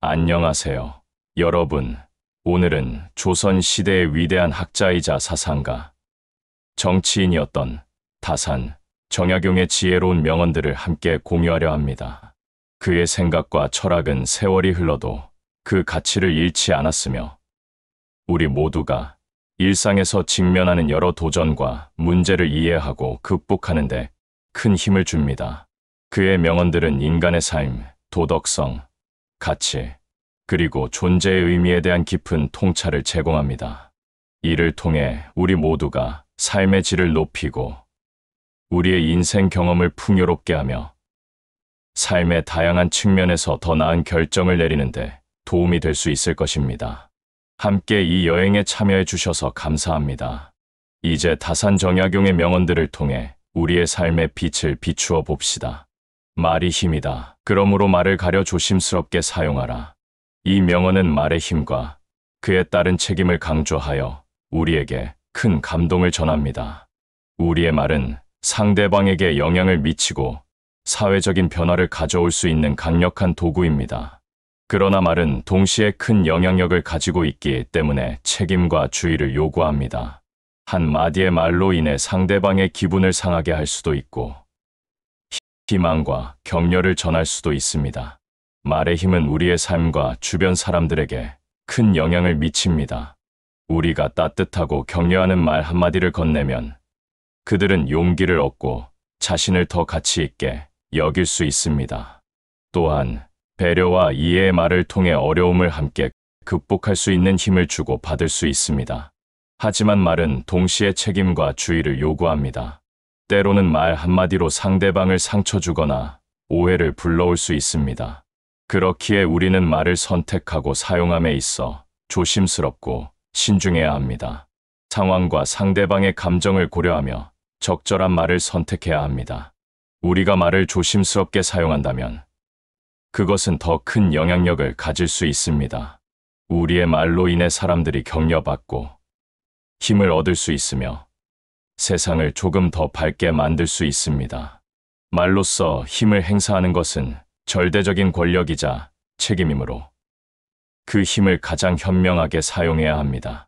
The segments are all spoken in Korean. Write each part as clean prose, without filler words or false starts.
안녕하세요. 여러분, 오늘은 조선시대의 위대한 학자이자 사상가, 정치인이었던 다산 정약용의 지혜로운 명언들을 함께 공유하려 합니다. 그의 생각과 철학은 세월이 흘러도 그 가치를 잃지 않았으며, 우리 모두가 일상에서 직면하는 여러 도전과 문제를 이해하고 극복하는 데 큰 힘을 줍니다. 그의 명언들은 인간의 삶, 도덕성, 가치, 그리고 존재의 의미에 대한 깊은 통찰을 제공합니다. 이를 통해 우리 모두가 삶의 질을 높이고 우리의 인생 경험을 풍요롭게 하며 삶의 다양한 측면에서 더 나은 결정을 내리는데 도움이 될 수 있을 것입니다. 함께 이 여행에 참여해 주셔서 감사합니다. 이제 다산 정약용의 명언들을 통해 우리의 삶의 빛을 비추어 봅시다. 말이 힘이다. 그러므로 말을 가려 조심스럽게 사용하라. 이 명언은 말의 힘과 그에 따른 책임을 강조하여 우리에게 큰 감동을 전합니다. 우리의 말은 상대방에게 영향을 미치고 사회적인 변화를 가져올 수 있는 강력한 도구입니다. 그러나 말은 동시에 큰 영향력을 가지고 있기 때문에 책임과 주의를 요구합니다. 한 마디의 말로 인해 상대방의 기분을 상하게 할 수도 있고 희망과 격려를 전할 수도 있습니다. 말의 힘은 우리의 삶과 주변 사람들에게 큰 영향을 미칩니다. 우리가 따뜻하고 격려하는 말 한마디를 건네면 그들은 용기를 얻고 자신을 더 가치 있게 여길 수 있습니다. 또한 배려와 이해의 말을 통해 어려움을 함께 극복할 수 있는 힘을 주고 받을 수 있습니다. 하지만 말은 동시에 책임과 주의를 요구합니다. 때로는 말 한마디로 상대방을 상처 주거나 오해를 불러올 수 있습니다. 그렇기에 우리는 말을 선택하고 사용함에 있어 조심스럽고 신중해야 합니다. 상황과 상대방의 감정을 고려하며 적절한 말을 선택해야 합니다. 우리가 말을 조심스럽게 사용한다면 그것은 더 큰 영향력을 가질 수 있습니다. 우리의 말로 인해 사람들이 격려받고 힘을 얻을 수 있으며 세상을 조금 더 밝게 만들 수 있습니다. 말로써 힘을 행사하는 것은 절대적인 권력이자 책임이므로 그 힘을 가장 현명하게 사용해야 합니다.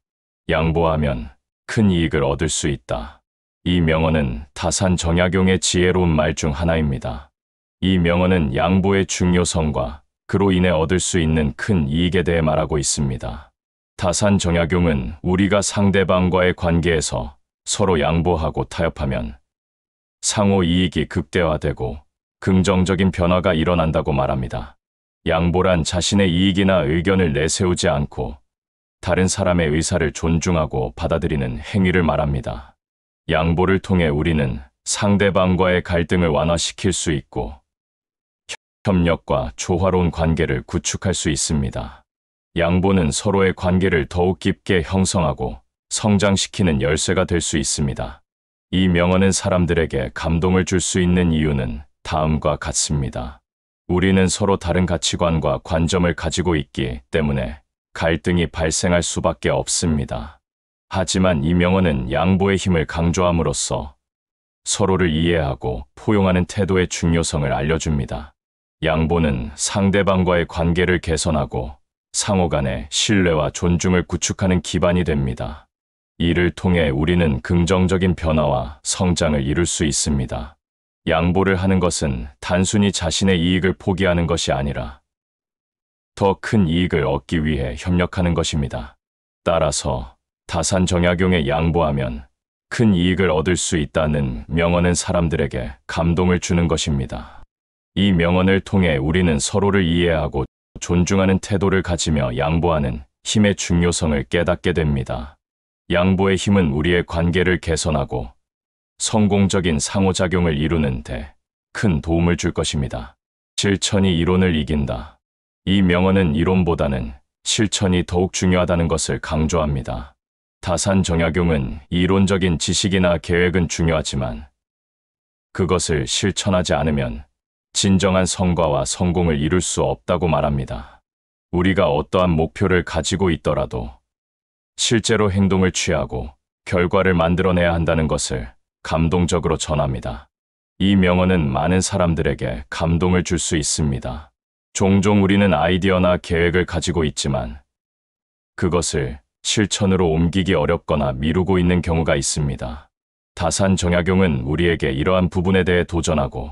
양보하면 큰 이익을 얻을 수 있다. 이 명언은 다산 정약용의 지혜로운 말 중 하나입니다. 이 명언은 양보의 중요성과 그로 인해 얻을 수 있는 큰 이익에 대해 말하고 있습니다. 다산 정약용은 우리가 상대방과의 관계에서 서로 양보하고 타협하면 상호 이익이 극대화되고 긍정적인 변화가 일어난다고 말합니다. 양보란 자신의 이익이나 의견을 내세우지 않고 다른 사람의 의사를 존중하고 받아들이는 행위를 말합니다. 양보를 통해 우리는 상대방과의 갈등을 완화시킬 수 있고 협력과 조화로운 관계를 구축할 수 있습니다. 양보는 서로의 관계를 더욱 깊게 형성하고 성장시키는 열쇠가 될 수 있습니다. 이 명언은 사람들에게 감동을 줄 수 있는 이유는 다음과 같습니다. 우리는 서로 다른 가치관과 관점을 가지고 있기 때문에 갈등이 발생할 수밖에 없습니다. 하지만 이 명언은 양보의 힘을 강조함으로써 서로를 이해하고 포용하는 태도의 중요성을 알려줍니다. 양보는 상대방과의 관계를 개선하고 상호 간의 신뢰와 존중을 구축하는 기반이 됩니다. 이를 통해 우리는 긍정적인 변화와 성장을 이룰 수 있습니다. 양보를 하는 것은 단순히 자신의 이익을 포기하는 것이 아니라 더 큰 이익을 얻기 위해 협력하는 것입니다. 따라서 다산 정약용의 양보하면 큰 이익을 얻을 수 있다는 명언은 사람들에게 감동을 주는 것입니다. 이 명언을 통해 우리는 서로를 이해하고 존중하는 태도를 가지며 양보하는 힘의 중요성을 깨닫게 됩니다. 양보의 힘은 우리의 관계를 개선하고 성공적인 상호작용을 이루는 데 큰 도움을 줄 것입니다. 실천이 이론을 이긴다. 이 명언은 이론보다는 실천이 더욱 중요하다는 것을 강조합니다. 다산 정약용은 이론적인 지식이나 계획은 중요하지만 그것을 실천하지 않으면 진정한 성과와 성공을 이룰 수 없다고 말합니다. 우리가 어떠한 목표를 가지고 있더라도 실제로 행동을 취하고 결과를 만들어내야 한다는 것을 감동적으로 전합니다. 이 명언은 많은 사람들에게 감동을 줄 수 있습니다. 종종 우리는 아이디어나 계획을 가지고 있지만 그것을 실천으로 옮기기 어렵거나 미루고 있는 경우가 있습니다. 다산 정약용은 우리에게 이러한 부분에 대해 도전하고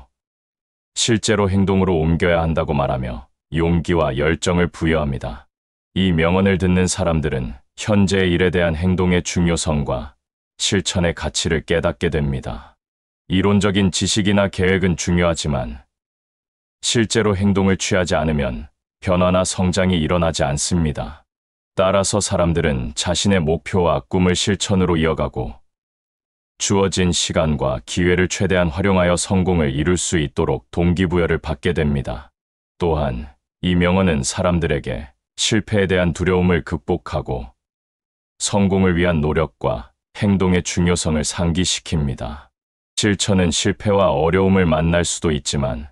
실제로 행동으로 옮겨야 한다고 말하며 용기와 열정을 부여합니다. 이 명언을 듣는 사람들은 현재의 일에 대한 행동의 중요성과 실천의 가치를 깨닫게 됩니다. 이론적인 지식이나 계획은 중요하지만 실제로 행동을 취하지 않으면 변화나 성장이 일어나지 않습니다. 따라서 사람들은 자신의 목표와 꿈을 실천으로 이어가고 주어진 시간과 기회를 최대한 활용하여 성공을 이룰 수 있도록 동기부여를 받게 됩니다. 또한 이 명언은 사람들에게 실패에 대한 두려움을 극복하고 성공을 위한 노력과 행동의 중요성을 상기시킵니다. 실천은 실패와 어려움을 만날 수도 있지만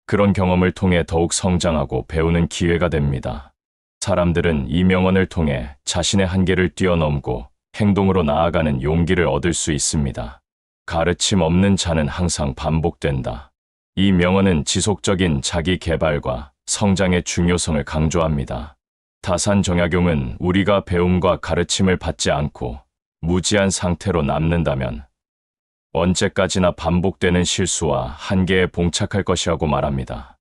그런 경험을 통해 더욱 성장하고 배우는 기회가 됩니다. 사람들은 이 명언을 통해 자신의 한계를 뛰어넘고 행동으로 나아가는 용기를 얻을 수 있습니다. 가르침 없는 자는 항상 반복된다. 이 명언은 지속적인 자기 개발과 성장의 중요성을 강조합니다. 다산 정약용은 우리가 배움과 가르침을 받지 않고 무지한 상태로 남는다면 언제까지나 반복되는 실수와 한계에 봉착할 것이라고 말합니다.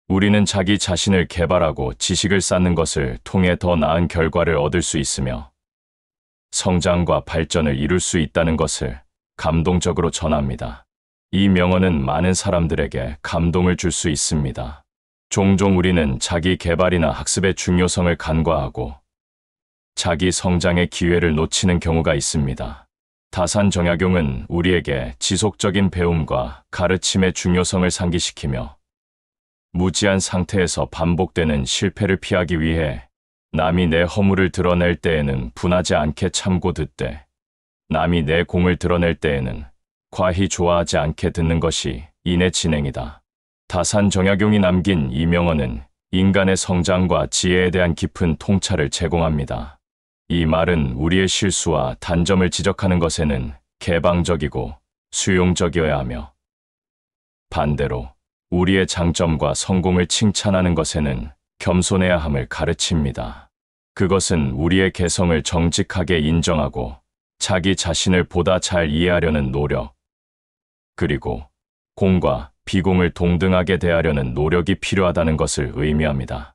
우리는 자기 자신을 개발하고 지식을 쌓는 것을 통해 더 나은 결과를 얻을 수 있으며 성장과 발전을 이룰 수 있다는 것을 감동적으로 전합니다. 이 명언은 많은 사람들에게 감동을 줄 수 있습니다. 종종 우리는 자기 개발이나 학습의 중요성을 간과하고 자기 성장의 기회를 놓치는 경우가 있습니다. 다산 정약용은 우리에게 지속적인 배움과 가르침의 중요성을 상기시키며 무지한 상태에서 반복되는 실패를 피하기 위해 남이 내 허물을 드러낼 때에는 분하지 않게 참고 듣되 남이 내 공을 드러낼 때에는 과히 좋아하지 않게 듣는 것이 인의 진행이다. 다산 정약용이 남긴 이 명언은 인간의 성장과 지혜에 대한 깊은 통찰을 제공합니다. 이 말은 우리의 실수와 단점을 지적하는 것에는 개방적이고 수용적이어야 하며 반대로 우리의 장점과 성공을 칭찬하는 것에는 겸손해야 함을 가르칩니다. 그것은 우리의 개성을 정직하게 인정하고 자기 자신을 보다 잘 이해하려는 노력, 그리고 공과 비공을 동등하게 대하려는 노력이 필요하다는 것을 의미합니다.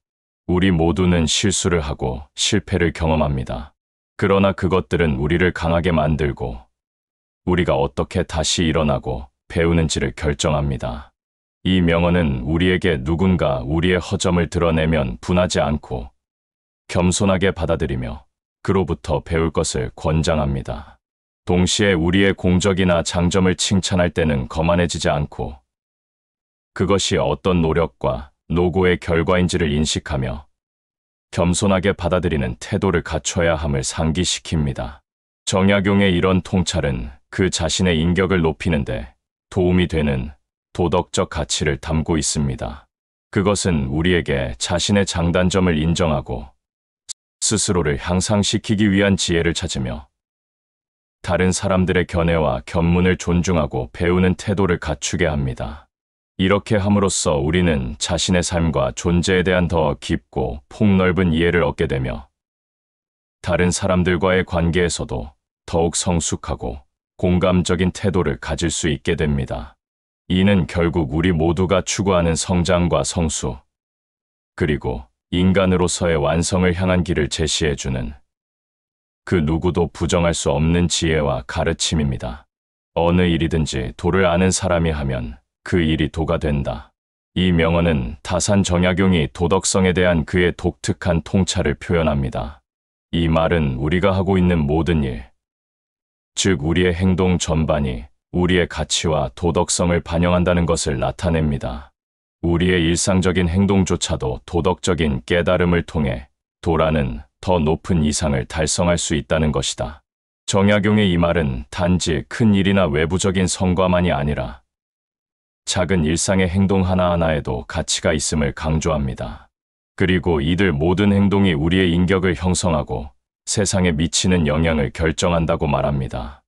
우리 모두는 실수를 하고 실패를 경험합니다. 그러나 그것들은 우리를 강하게 만들고 우리가 어떻게 다시 일어나고 배우는지를 결정합니다. 이 명언은 우리에게 누군가 우리의 허점을 드러내면 분하지 않고 겸손하게 받아들이며 그로부터 배울 것을 권장합니다. 동시에 우리의 공적이나 장점을 칭찬할 때는 거만해지지 않고 그것이 어떤 노력과 노고의 결과인지를 인식하며 겸손하게 받아들이는 태도를 갖춰야 함을 상기시킵니다. 정약용의 이런 통찰은 그 자신의 인격을 높이는데 도움이 되는 도덕적 가치를 담고 있습니다. 그것은 우리에게 자신의 장단점을 인정하고 스스로를 향상시키기 위한 지혜를 찾으며 다른 사람들의 견해와 견문을 존중하고 배우는 태도를 갖추게 합니다. 이렇게 함으로써 우리는 자신의 삶과 존재에 대한 더 깊고 폭넓은 이해를 얻게 되며 다른 사람들과의 관계에서도 더욱 성숙하고 공감적인 태도를 가질 수 있게 됩니다. 이는 결국 우리 모두가 추구하는 성장과 성수, 그리고 인간으로서의 완성을 향한 길을 제시해주는 그 누구도 부정할 수 없는 지혜와 가르침입니다. 어느 일이든지 도를 아는 사람이 하면 그 일이 도가 된다. 이 명언은 다산 정약용이 도덕성에 대한 그의 독특한 통찰을 표현합니다. 이 말은 우리가 하고 있는 모든 일, 즉 우리의 행동 전반이 우리의 가치와 도덕성을 반영한다는 것을 나타냅니다. 우리의 일상적인 행동조차도 도덕적인 깨달음을 통해 도라는 더 높은 이상을 달성할 수 있다는 것이다. 정약용의 이 말은 단지 큰 일이나 외부적인 성과만이 아니라 작은 일상의 행동 하나하나에도 가치가 있음을 강조합니다. 그리고 이들 모든 행동이 우리의 인격을 형성하고 세상에 미치는 영향을 결정한다고 말합니다.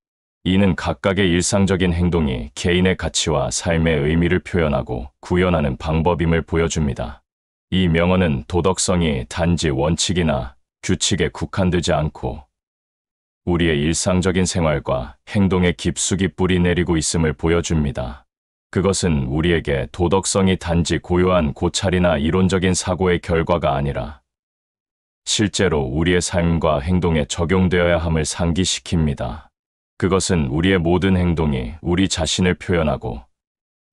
이는 각각의 일상적인 행동이 개인의 가치와 삶의 의미를 표현하고 구현하는 방법임을 보여줍니다. 이 명언은 도덕성이 단지 원칙이나 규칙에 국한되지 않고 우리의 일상적인 생활과 행동에 깊숙이 뿌리 내리고 있음을 보여줍니다. 그것은 우리에게 도덕성이 단지 고요한 고찰이나 이론적인 사고의 결과가 아니라 실제로 우리의 삶과 행동에 적용되어야 함을 상기시킵니다. 그것은 우리의 모든 행동이 우리 자신을 표현하고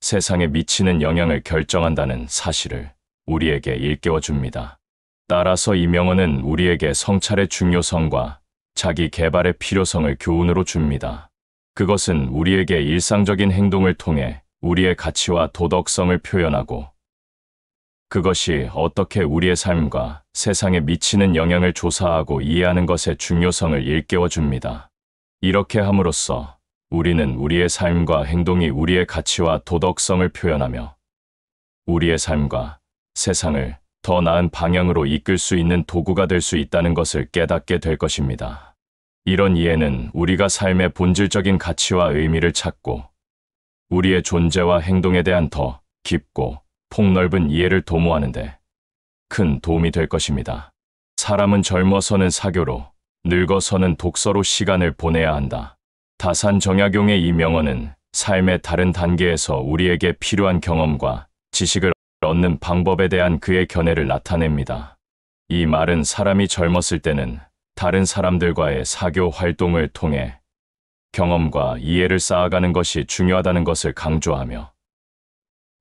세상에 미치는 영향을 결정한다는 사실을 우리에게 일깨워줍니다. 따라서 이 명언은 우리에게 성찰의 중요성과 자기 개발의 필요성을 교훈으로 줍니다. 그것은 우리에게 일상적인 행동을 통해 우리의 가치와 도덕성을 표현하고 그것이 어떻게 우리의 삶과 세상에 미치는 영향을 조사하고 이해하는 것의 중요성을 일깨워줍니다. 이렇게 함으로써 우리는 우리의 삶과 행동이 우리의 가치와 도덕성을 표현하며 우리의 삶과 세상을 더 나은 방향으로 이끌 수 있는 도구가 될 수 있다는 것을 깨닫게 될 것입니다. 이런 이해는 우리가 삶의 본질적인 가치와 의미를 찾고 우리의 존재와 행동에 대한 더 깊고 폭넓은 이해를 도모하는 데 큰 도움이 될 것입니다. 사람은 젊어서는 사교로, 늙어서는 독서로 시간을 보내야 한다. 다산 정약용의 이 명언은 삶의 다른 단계에서 우리에게 필요한 경험과 지식을 얻는 방법에 대한 그의 견해를 나타냅니다. 이 말은 사람이 젊었을 때는 다른 사람들과의 사교 활동을 통해 경험과 이해를 쌓아가는 것이 중요하다는 것을 강조하며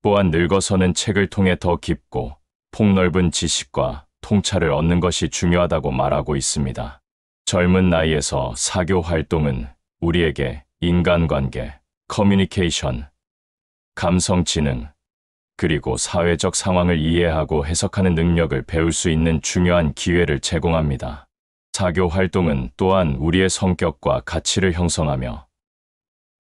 또한 늙어서는 책을 통해 더 깊고 폭넓은 지식과 통찰을 얻는 것이 중요하다고 말하고 있습니다. 젊은 나이에서 사교 활동은 우리에게 인간관계, 커뮤니케이션, 감성 지능, 그리고 사회적 상황을 이해하고 해석하는 능력을 배울 수 있는 중요한 기회를 제공합니다. 사교 활동은 또한 우리의 성격과 가치를 형성하며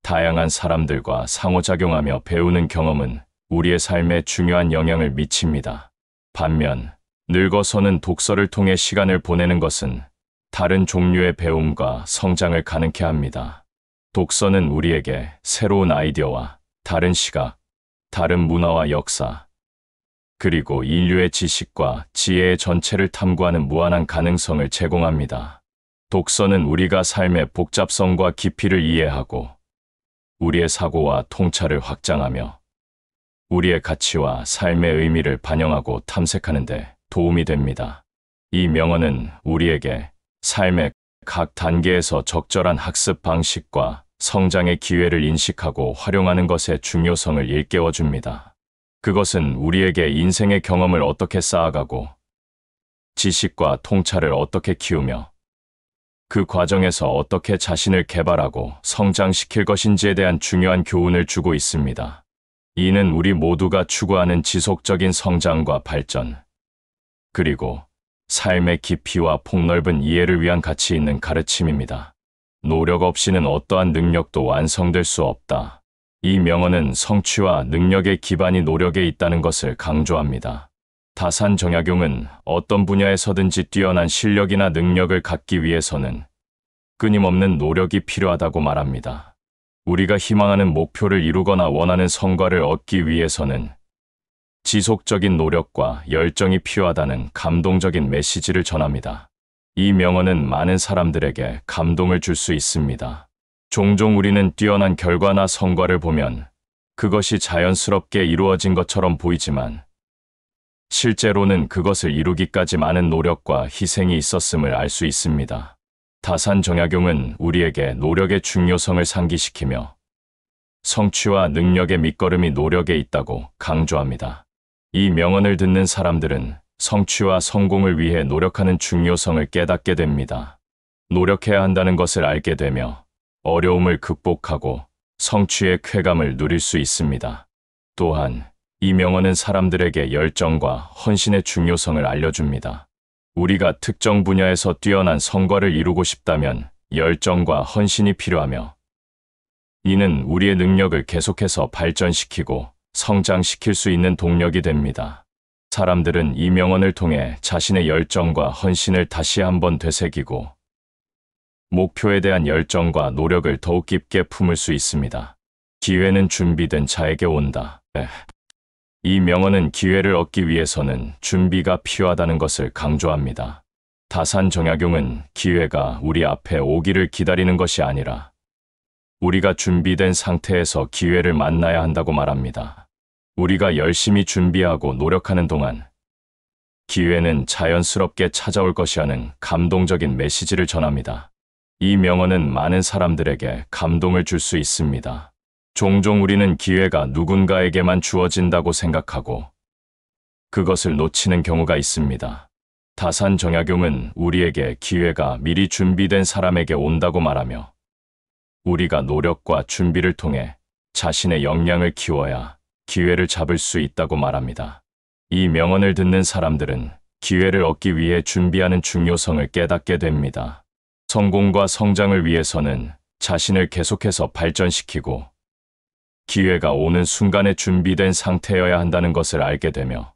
다양한 사람들과 상호작용하며 배우는 경험은 우리의 삶에 중요한 영향을 미칩니다. 반면 늙어서는 독서를 통해 시간을 보내는 것은 다른 종류의 배움과 성장을 가능케 합니다. 독서는 우리에게 새로운 아이디어와 다른 시각, 다른 문화와 역사, 그리고 인류의 지식과 지혜의 전체를 탐구하는 무한한 가능성을 제공합니다. 독서는 우리가 삶의 복잡성과 깊이를 이해하고 우리의 사고와 통찰을 확장하며 우리의 가치와 삶의 의미를 반영하고 탐색하는 데 도움이 됩니다. 이 명언은 우리에게 삶의 각 단계에서 적절한 학습 방식과 성장의 기회를 인식하고 활용하는 것의 중요성을 일깨워줍니다. 그것은 우리에게 인생의 경험을 어떻게 쌓아가고 지식과 통찰을 어떻게 키우며 그 과정에서 어떻게 자신을 개발하고 성장시킬 것인지에 대한 중요한 교훈을 주고 있습니다. 이는 우리 모두가 추구하는 지속적인 성장과 발전, 그리고 삶의 깊이와 폭넓은 이해를 위한 가치 있는 가르침입니다. 노력 없이는 어떠한 능력도 완성될 수 없다. 이 명언은 성취와 능력의 기반이 노력에 있다는 것을 강조합니다. 다산 정약용은 어떤 분야에서든지 뛰어난 실력이나 능력을 갖기 위해서는 끊임없는 노력이 필요하다고 말합니다. 우리가 희망하는 목표를 이루거나 원하는 성과를 얻기 위해서는 지속적인 노력과 열정이 필요하다는 감동적인 메시지를 전합니다. 이 명언은 많은 사람들에게 감동을 줄 수 있습니다. 종종 우리는 뛰어난 결과나 성과를 보면 그것이 자연스럽게 이루어진 것처럼 보이지만 실제로는 그것을 이루기까지 많은 노력과 희생이 있었음을 알 수 있습니다. 다산 정약용은 우리에게 노력의 중요성을 상기시키며 성취와 능력의 밑거름이 노력에 있다고 강조합니다. 이 명언을 듣는 사람들은 성취와 성공을 위해 노력하는 중요성을 깨닫게 됩니다. 노력해야 한다는 것을 알게 되며 어려움을 극복하고 성취의 쾌감을 누릴 수 있습니다. 또한 이 명언은 사람들에게 열정과 헌신의 중요성을 알려줍니다. 우리가 특정 분야에서 뛰어난 성과를 이루고 싶다면 열정과 헌신이 필요하며 이는 우리의 능력을 계속해서 발전시키고 성장시킬 수 있는 동력이 됩니다. 사람들은 이 명언을 통해 자신의 열정과 헌신을 다시 한번 되새기고 목표에 대한 열정과 노력을 더욱 깊게 품을 수 있습니다. 기회는 준비된 자에게 온다. 이 명언은 기회를 얻기 위해서는 준비가 필요하다는 것을 강조합니다. 다산정약용은 기회가 우리 앞에 오기를 기다리는 것이 아니라 우리가 준비된 상태에서 기회를 만나야 한다고 말합니다. 우리가 열심히 준비하고 노력하는 동안 기회는 자연스럽게 찾아올 것이라는 감동적인 메시지를 전합니다. 이 명언은 많은 사람들에게 감동을 줄 수 있습니다. 종종 우리는 기회가 누군가에게만 주어진다고 생각하고 그것을 놓치는 경우가 있습니다. 다산정약용은 우리에게 기회가 미리 준비된 사람에게 온다고 말하며 우리가 노력과 준비를 통해 자신의 역량을 키워야 기회를 잡을 수 있다고 말합니다. 이 명언을 듣는 사람들은 기회를 얻기 위해 준비하는 중요성을 깨닫게 됩니다. 성공과 성장을 위해서는 자신을 계속해서 발전시키고 기회가 오는 순간에 준비된 상태여야 한다는 것을 알게 되며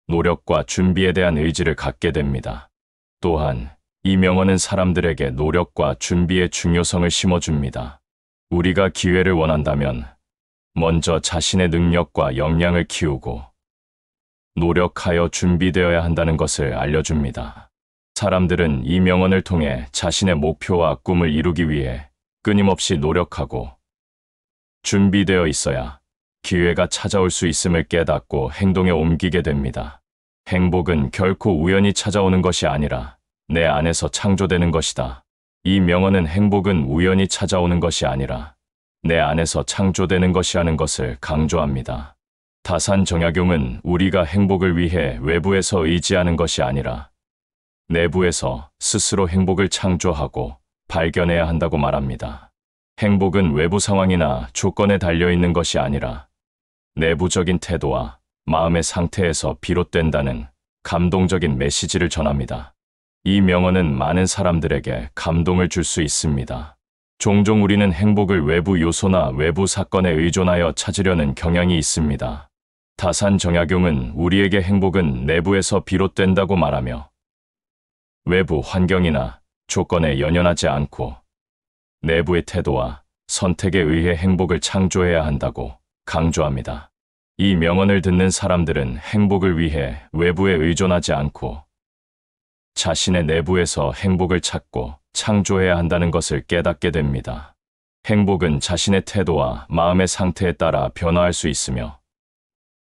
노력과 준비에 대한 의지를 갖게 됩니다. 또한 이 명언은 사람들에게 노력과 준비의 중요성을 심어줍니다. 우리가 기회를 원한다면 먼저 자신의 능력과 역량을 키우고 노력하여 준비되어야 한다는 것을 알려줍니다. 사람들은 이 명언을 통해 자신의 목표와 꿈을 이루기 위해 끊임없이 노력하고 준비되어 있어야 기회가 찾아올 수 있음을 깨닫고 행동에 옮기게 됩니다. 행복은 결코 우연히 찾아오는 것이 아니라 내 안에서 창조되는 것이다. 이 명언은 행복은 우연히 찾아오는 것이 아니라 내 안에서 창조되는 것이라는 것을 강조합니다. 다산정약용은 우리가 행복을 위해 외부에서 의지하는 것이 아니라 내부에서 스스로 행복을 창조하고 발견해야 한다고 말합니다. 행복은 외부 상황이나 조건에 달려있는 것이 아니라 내부적인 태도와 마음의 상태에서 비롯된다는 감동적인 메시지를 전합니다. 이 명언은 많은 사람들에게 감동을 줄 수 있습니다. 종종 우리는 행복을 외부 요소나 외부 사건에 의존하여 찾으려는 경향이 있습니다. 다산정약용은 우리에게 행복은 내부에서 비롯된다고 말하며 외부 환경이나 조건에 연연하지 않고 내부의 태도와 선택에 의해 행복을 창조해야 한다고 강조합니다. 이 명언을 듣는 사람들은 행복을 위해 외부에 의존하지 않고 자신의 내부에서 행복을 찾고 창조해야 한다는 것을 깨닫게 됩니다. 행복은 자신의 태도와 마음의 상태에 따라 변화할 수 있으며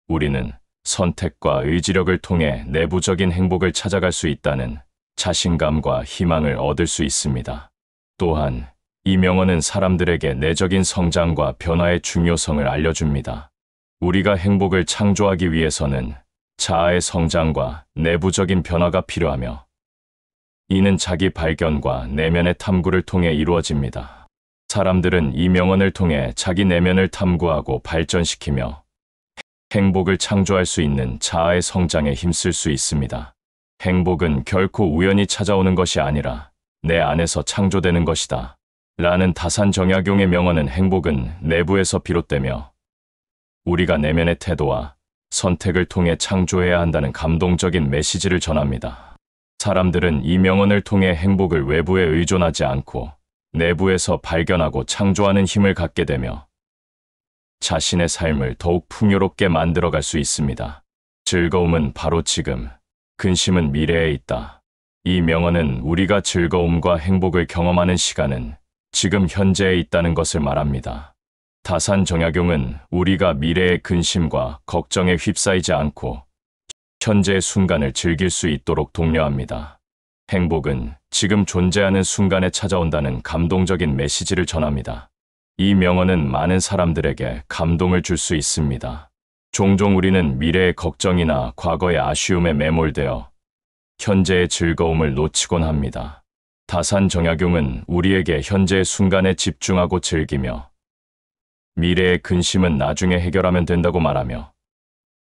우리는 선택과 의지력을 통해 내부적인 행복을 찾아갈 수 있다는 자신감과 희망을 얻을 수 있습니다. 또한 이 명언은 사람들에게 내적인 성장과 변화의 중요성을 알려줍니다. 우리가 행복을 창조하기 위해서는 자아의 성장과 내부적인 변화가 필요하며 이는 자기 발견과 내면의 탐구를 통해 이루어집니다. 사람들은 이 명언을 통해 자기 내면을 탐구하고 발전시키며 행복을 창조할 수 있는 자아의 성장에 힘쓸 수 있습니다. 행복은 결코 우연히 찾아오는 것이 아니라 내 안에서 창조되는 것이다. 라는 다산정약용의 명언은 행복은 내부에서 비롯되며 우리가 내면의 태도와 선택을 통해 창조해야 한다는 감동적인 메시지를 전합니다. 사람들은 이 명언을 통해 행복을 외부에 의존하지 않고 내부에서 발견하고 창조하는 힘을 갖게 되며 자신의 삶을 더욱 풍요롭게 만들어갈 수 있습니다. 즐거움은 바로 지금, 근심은 미래에 있다. 이 명언은 우리가 즐거움과 행복을 경험하는 시간은 지금 현재에 있다는 것을 말합니다. 다산정약용은 우리가 미래의 근심과 걱정에 휩싸이지 않고 현재의 순간을 즐길 수 있도록 독려합니다. 행복은 지금 존재하는 순간에 찾아온다는 감동적인 메시지를 전합니다. 이 명언은 많은 사람들에게 감동을 줄 수 있습니다. 종종 우리는 미래의 걱정이나 과거의 아쉬움에 매몰되어 현재의 즐거움을 놓치곤 합니다. 다산정약용은 우리에게 현재의 순간에 집중하고 즐기며 미래의 근심은 나중에 해결하면 된다고 말하며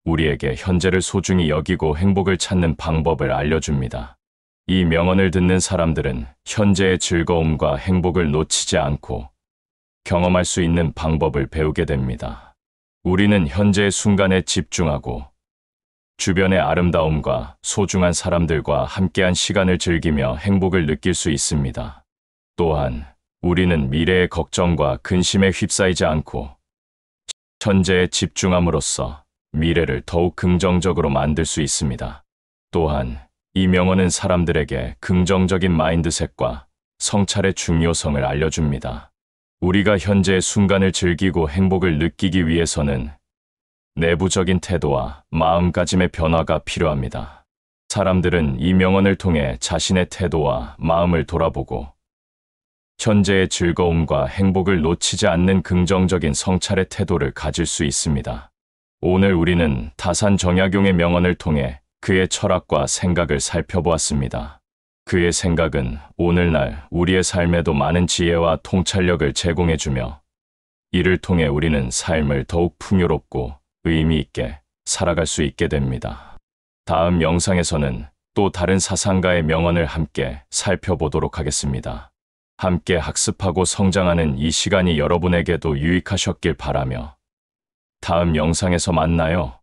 우리에게 현재를 소중히 여기고 행복을 찾는 방법을 알려줍니다. 이 명언을 듣는 사람들은 현재의 즐거움과 행복을 놓치지 않고 경험할 수 있는 방법을 배우게 됩니다. 우리는 현재의 순간에 집중하고 주변의 아름다움과 소중한 사람들과 함께한 시간을 즐기며 행복을 느낄 수 있습니다. 또한 우리는 미래의 걱정과 근심에 휩싸이지 않고 현재에 집중함으로써 미래를 더욱 긍정적으로 만들 수 있습니다. 또한 이 명언은 사람들에게 긍정적인 마인드셋과 성찰의 중요성을 알려줍니다. 우리가 현재의 순간을 즐기고 행복을 느끼기 위해서는 내부적인 태도와 마음가짐의 변화가 필요합니다. 사람들은 이 명언을 통해 자신의 태도와 마음을 돌아보고 현재의 즐거움과 행복을 놓치지 않는 긍정적인 성찰의 태도를 가질 수 있습니다. 오늘 우리는 다산 정약용의 명언을 통해 그의 철학과 생각을 살펴보았습니다. 그의 생각은 오늘날 우리의 삶에도 많은 지혜와 통찰력을 제공해주며 이를 통해 우리는 삶을 더욱 풍요롭고 의미 있게 살아갈 수 있게 됩니다. 다음 영상에서는 또 다른 사상가의 명언을 함께 살펴보도록 하겠습니다. 함께 학습하고 성장하는 이 시간이 여러분에게도 유익하셨길 바라며 다음 영상에서 만나요.